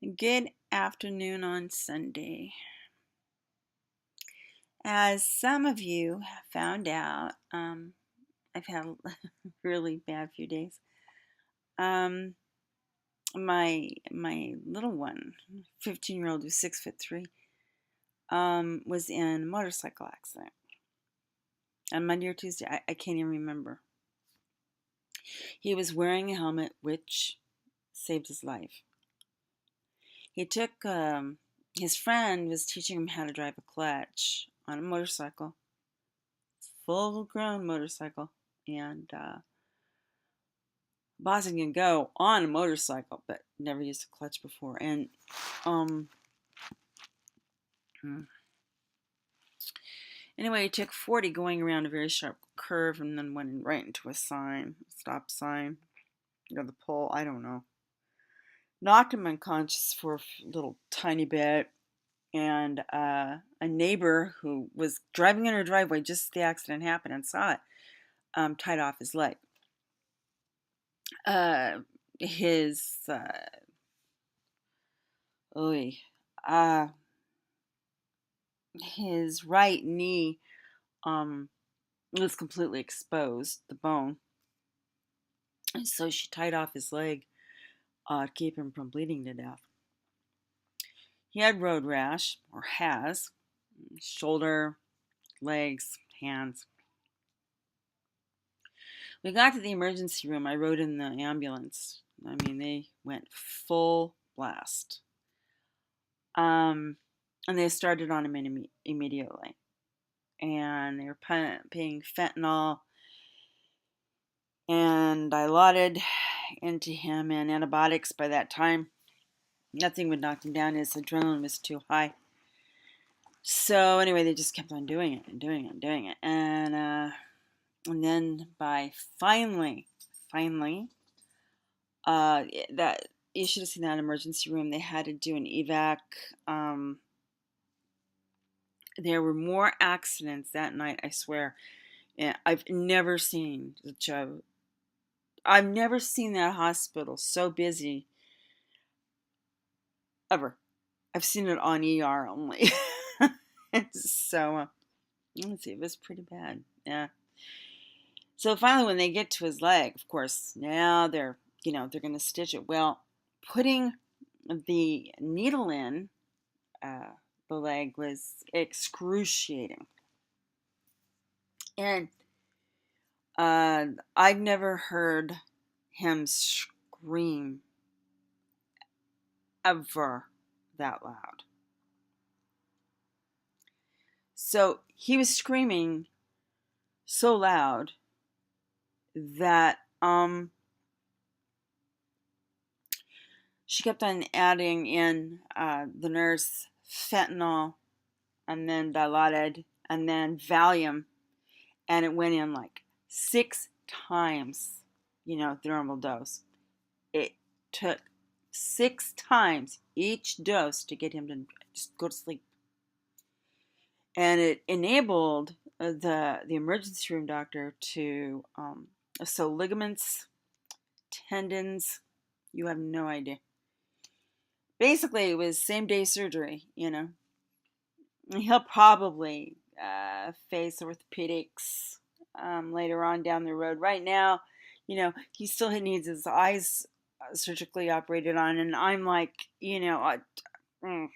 Good afternoon on Sunday. As some of you have found out, I've had a really bad few days. Um, my little one, 15-year-old who's 6'3", was in a motorcycle accident on Monday or Tuesday. I can't even remember. He was wearing a helmet, which saved his life. He took his friend was teaching him how to drive a clutch on a motorcycle, full grown motorcycle, and Boston can go on a motorcycle but never used a clutch before. And um hmm. Anyway, he took 40 going around a very sharp curve and then went right into a stop sign, or the pole, I don't know. Knocked him unconscious for a little tiny bit. And a neighbor who was driving in her driveway just as the accident happened and saw it, tied off his leg. Uh, his oy, uh, his right knee was completely exposed, the bone, and so she tied off his leg to keep him from bleeding to death. He had road rash, or has, shoulder, legs, hands. We got to the emergency room. I rode in the ambulance. I mean, they went full blast. And they started on him immediately. And they were pumping fentanyl and dilaudid into him and antibiotics. By that time, nothing would knock him down. His adrenaline was too high. So anyway, they just kept on doing it and doing it and doing it. And then by finally, that you should have seen that emergency room. They had to do an evac. There were more accidents that night, I swear. Yeah, I've never seen I've never seen that hospital so busy ever. I've seen it on ER only. So let's see, it was pretty bad. Yeah. So finally, when they get to his leg, of course, now they're going to stitch it. Well, putting the needle in the leg was excruciating, and I've never heard him scream ever that loud. So he was screaming so loud that she kept on adding in the nurse fentanyl and then Dilaudid and then Valium, and it went in like 6 times, the normal dose. It took 6 times each dose to get him to just go to sleep. And it enabled the emergency room doctor to sew ligaments, tendons. You have no idea. Basically, it was same day surgery. He'll probably face orthopedics later on down the road. Right now, he still needs his eyes surgically operated on, and I'm like, mm.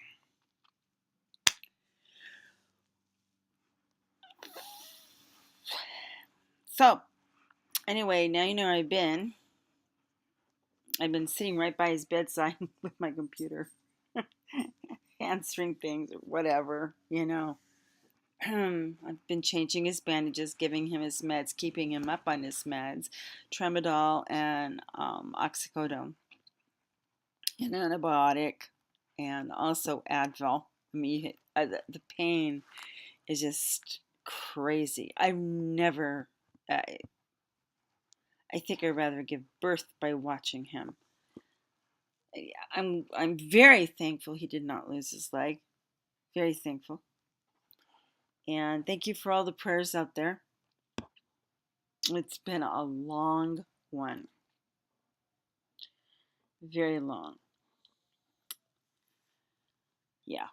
So anyway, now you know where I've been sitting right by his bedside with my computer, answering things or whatever. I've been changing his bandages, giving him his meds, keeping him up on his meds, tramadol and oxycodone, an antibiotic, and also Advil. I mean, the pain is just crazy. I think I'd rather give birth by watching him. I'm very thankful he did not lose his leg. Very thankful. And thank you for all the prayers out there. It's been a long one. Very long. Yeah.